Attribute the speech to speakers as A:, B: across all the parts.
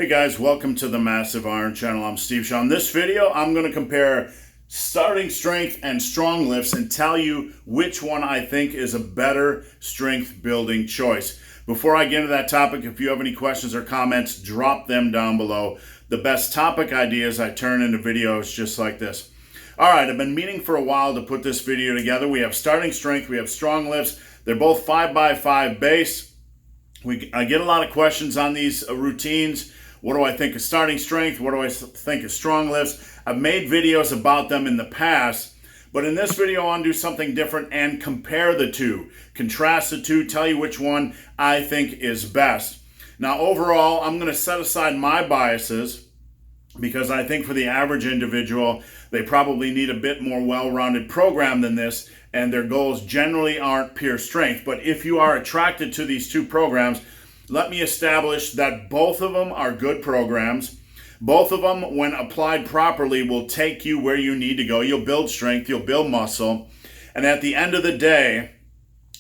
A: Hey guys, welcome to the Massive Iron Channel. I'm Steve Shaw. In this video, I'm going to compare starting strength and strong lifts and tell you which one I think is a better strength building choice. Before I get into that topic, if you have any questions or comments, drop them down below. The best topic ideas I turn into videos just like this. All right, I've been meaning for a while to put this video together. We have starting strength, we have strong lifts. They're both 5x5 base. I get a lot of questions on these routines. What do I think of starting strength? What do I think of strong lifts? I've made videos about them in the past, but in this video I want to do something different and compare the two, contrast the two, tell you which one I think is best. Now overall, I'm going to set aside my biases because I think for the average individual, they probably need a bit more well-rounded program than this, and their goals generally aren't pure strength. But if you are attracted to these two programs, let me establish that both of them are good programs. Both of them, when applied properly, will take you where you need to go. You'll build strength, you'll build muscle. And at the end of the day,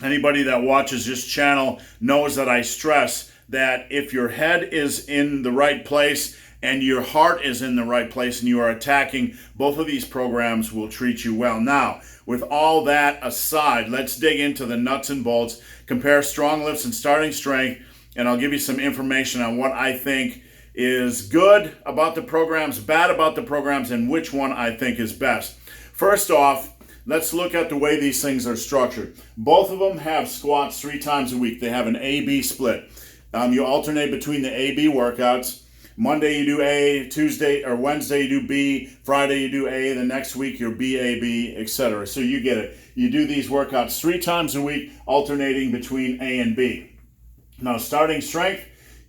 A: anybody that watches this channel knows that I stress that if your head is in the right place and your heart is in the right place and you are attacking, both of these programs will treat you well. Now, with all that aside, let's dig into the nuts and bolts, compare strong lifts and starting strength, and I'll give you some information on what I think is good about the programs, bad about the programs, and which one I think is best. First off, let's look at the way these things are structured. Both of them have squats 3 times a week. They have an A-B split. You alternate between the A-B workouts. Monday you do A, Tuesday or Wednesday you do B, Friday you do A, the next week you're B, A, B, etc. So you get it. You do these workouts 3 times a week, alternating between A and B. Now, starting strength,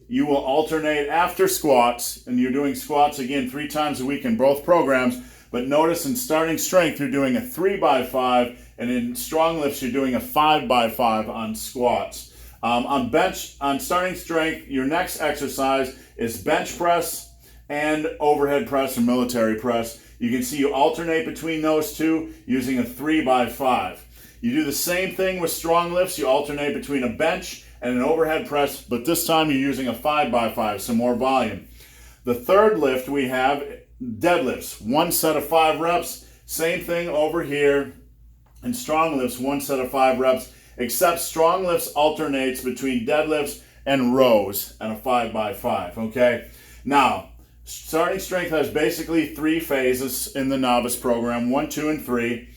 A: you will alternate after squats, and you're doing squats again 3 times a week in both programs. But notice in starting strength, you're doing a 3x5, and in strong lifts, you're doing a 5x5 on squats. On starting strength, your next exercise is bench press and overhead press or military press. You can see you alternate between those two using a 3x5. You do the same thing with strong lifts. You alternate between a bench and an overhead press, but this time you're using a 5x5, some more volume. The third lift we have, deadlifts, 1 set of 5 reps. Same thing over here. And strong lifts, 1 set of 5 reps, except strong lifts alternates between deadlifts and rows and a 5x5, okay? Now, starting strength has basically 3 phases in the novice program, 1, 2, and 3.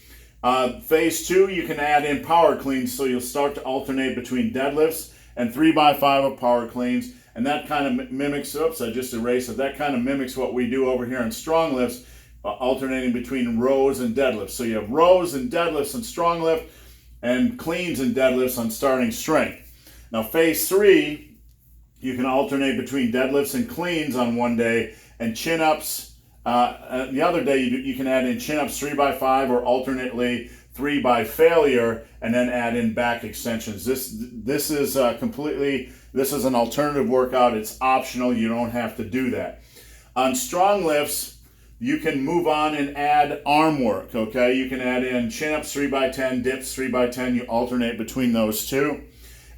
A: Phase 2, you can add in power cleans, so you'll start to alternate between deadlifts and 3x5 of power cleans, and that kind of mimics, oops, I just erased it, that kind of mimics what we do over here in strong lifts, alternating between rows and deadlifts. So you have rows and deadlifts and strong lift, and cleans and deadlifts on starting strength. Now phase 3, you can alternate between deadlifts and cleans on one day, and chin-ups. The other day you can add in chin-ups 3x5 or alternately 3 by failure, and then add in back extensions. This is an alternative workout. It's optional. You don't have to do that. On strong lifts, you can move on and add arm work, okay? You can add in chin-ups 3x10, dips 3x10. You alternate between those two.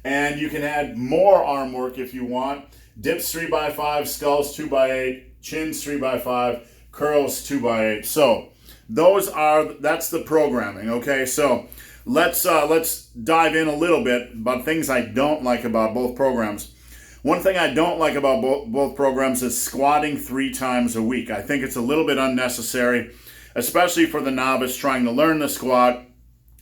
A: And you can add more arm work if you want. Dips 3x5, sculls 2x8, chins 3x5, curls 2x8. So that's the programming, okay? So let's dive in a little bit about things I don't like about both programs. One thing I don't like about both programs is squatting 3 times a week. I think it's a little bit unnecessary, especially for the novice trying to learn the squat.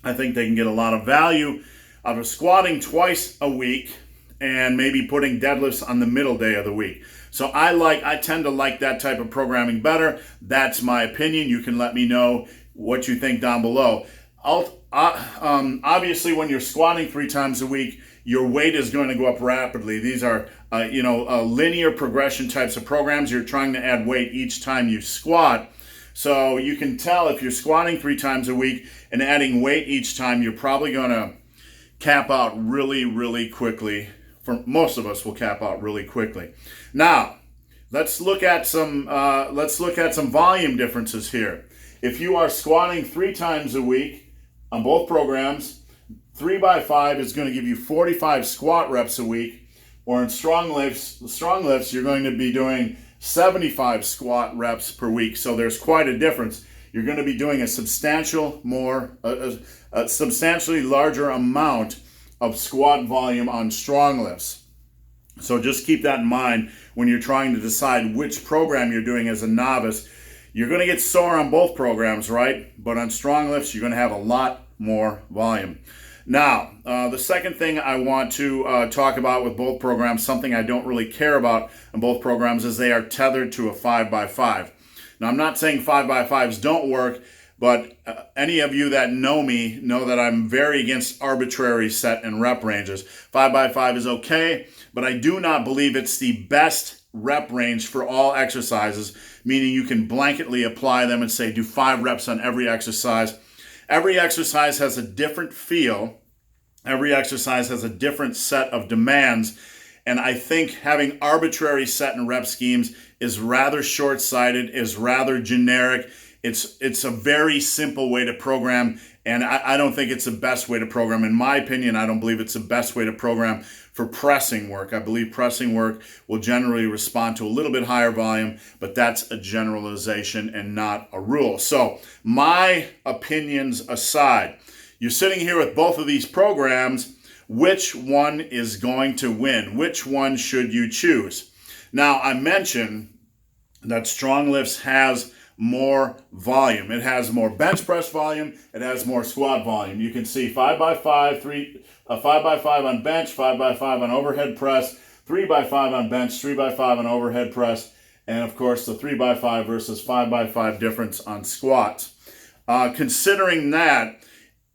A: I think they can get a lot of value out of squatting twice a week and maybe putting deadlifts on the middle day of the week. So I tend to like that type of programming better. That's my opinion. You can let me know what you think down below. Obviously, when you're squatting 3 times a week, your weight is going to go up rapidly. These are, linear progression types of programs. You're trying to add weight each time you squat. So you can tell if you're squatting 3 times a week and adding weight each time, you're probably going to cap out really, really quickly. For most of us will cap out really quickly. Now, let's look at some volume differences here. If you are squatting 3 times a week on both programs, 3x5 is going to give you 45 squat reps a week. or in strong lifts, you're going to be doing 75 squat reps per week. So there's quite a difference. You're going to be doing a substantially larger amount of squat volume on strong lifts. So just keep that in mind when you're trying to decide which program you're doing as a novice. You're going to get sore on both programs, right? But on strong lifts, you're going to have a lot more volume. Now, the second thing I want to talk about with both programs, something I don't really care about in both programs, is they are tethered to a 5x5. Now, I'm not saying 5x5s don't work, but any of you that know me know that I'm very against arbitrary set and rep ranges. 5x5 is okay, but I do not believe it's the best rep range for all exercises, meaning you can blanketly apply them and say do 5 reps on every exercise. Every exercise has a different feel. Every exercise has a different set of demands. And I think having arbitrary set and rep schemes is rather short-sighted, is rather generic. It's a very simple way to program, and I don't think it's the best way to program. In my opinion, I don't believe it's the best way to program for pressing work. I believe pressing work will generally respond to a little bit higher volume, but that's a generalization and not a rule. So my opinions aside, you're sitting here with both of these programs. Which one is going to win? Which one should you choose? Now, I mentioned that strong lifts has more volume. It has more bench press volume. It has more squat volume. You can see 5x5, 5x5 on bench, 5x5 on overhead press, 3x5 on bench, 3x5 on overhead press, and of course the 3x5 versus 5x5 difference on squats. Considering that,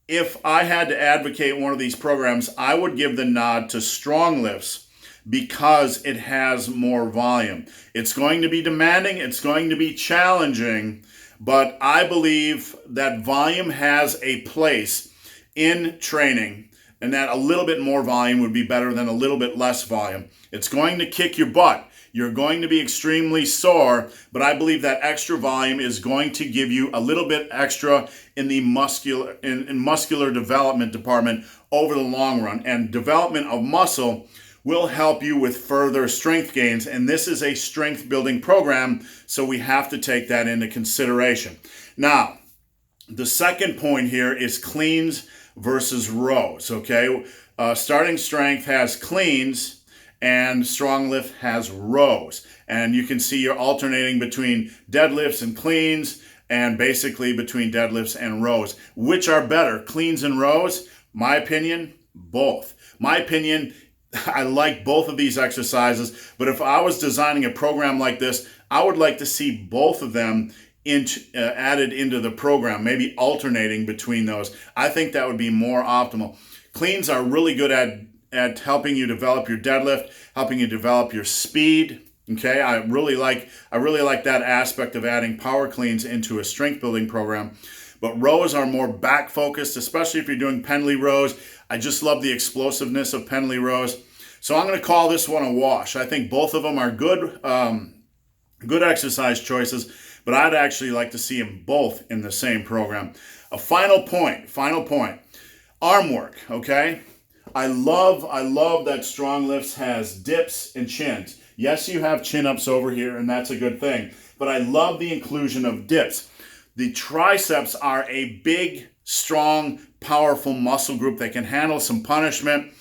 A: if I had to advocate one of these programs, I would give the nod to strong lifts because it has more volume. It's going to be demanding, it's going to be challenging, but I believe that volume has a place in training and that a little bit more volume would be better than a little bit less volume. It's going to kick your butt. You're going to be extremely sore, but I believe that extra volume is going to give you a little bit extra in the muscular development department over the long run. And development of muscle will help you with further strength gains. And this is a strength building program, so we have to take that into consideration. Now, the second point here is cleans versus rows, okay? Starting strength has cleans and strong lift has rows. And you can see you're alternating between deadlifts and cleans and basically between deadlifts and rows. Which are better, cleans and rows? My opinion, both. My opinion, I like both of these exercises, but if I was designing a program like this, I would like to see both of them added into the program, maybe alternating between those. I think that would be more optimal. Cleans are really good at helping you develop your deadlift, helping you develop your speed. Okay, I really like that aspect of adding power cleans into a strength building program. But rows are more back focused, especially if you're doing pendlay rows. I just love the explosiveness of pendlay rows. So I'm going to call this one a wash. I think both of them are good exercise choices, but I'd actually like to see them both in the same program. A final point, arm work, okay? I love that strong lifts has dips and chins. Yes, you have chin-ups over here, and that's a good thing, but I love the inclusion of dips. The triceps are a big, strong, powerful muscle group that can handle some punishment,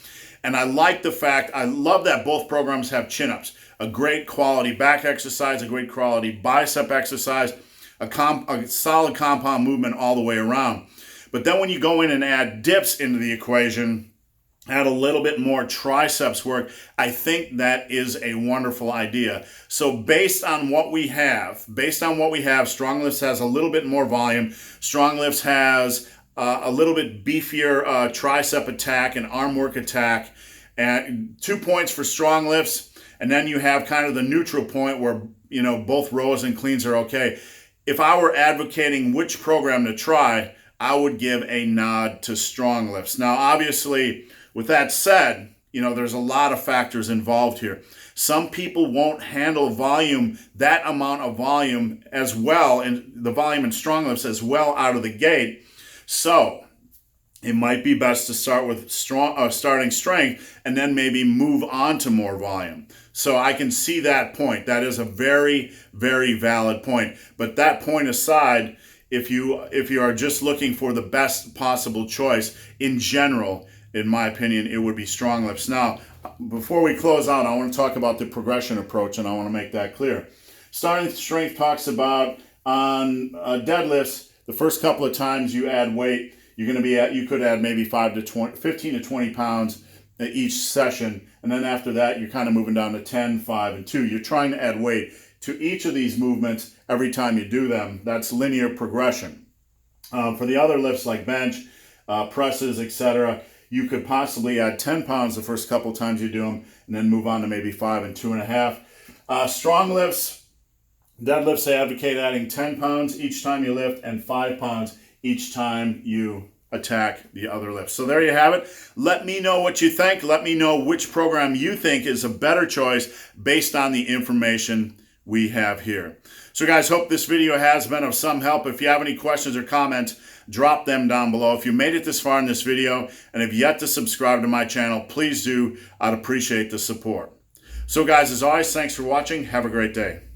A: and I love that both programs have chin-ups. A great quality back exercise, a great quality bicep exercise, a solid compound movement all the way around. But then when you go in and add dips into the equation, add a little bit more triceps work, I think that is a wonderful idea. So based on what we have, strong lifts has a little bit more volume. Strong lifts has a little bit beefier tricep attack and arm work attack. And 2 points for strong lifts. And then you have kind of the neutral point where, both rows and cleans are okay. If I were advocating which program to try, I would give a nod to strong lifts. Now, obviously, with that said, there's a lot of factors involved here. Some people won't handle that amount of volume as well, and the volume in strong lifts as well out of the gate. So it might be best to start with starting strength and then maybe move on to more volume. So I can see that point. That is a very, very valid point. But that point aside, if you are just looking for the best possible choice in general, in my opinion, it would be Stronglifts. Now, before we close out, I want to talk about the progression approach, and I want to make that clear. Starting strength talks about on deadlifts, the first couple of times you add weight, you're going to be you could add maybe 15 to 20 pounds each session. And then after that, you're kind of moving down to 10, 5, and 2. You're trying to add weight to each of these movements every time you do them. That's linear progression. For the other lifts like bench, presses, etc., you could possibly add 10 pounds the first couple times you do them, and then move on to maybe 5 and 2.5. Strong lifts, deadlifts, they advocate adding 10 pounds each time you lift and 5 pounds each time you attack the other lift. So there you have it. Let me know what you think. Let me know which program you think is a better choice based on the information we have here. So guys, hope this video has been of some help. If you have any questions or comments, drop them down below. If you made it this far in this video and have yet to subscribe to my channel, please do. I'd appreciate the support. So guys, as always, thanks for watching. Have a great day.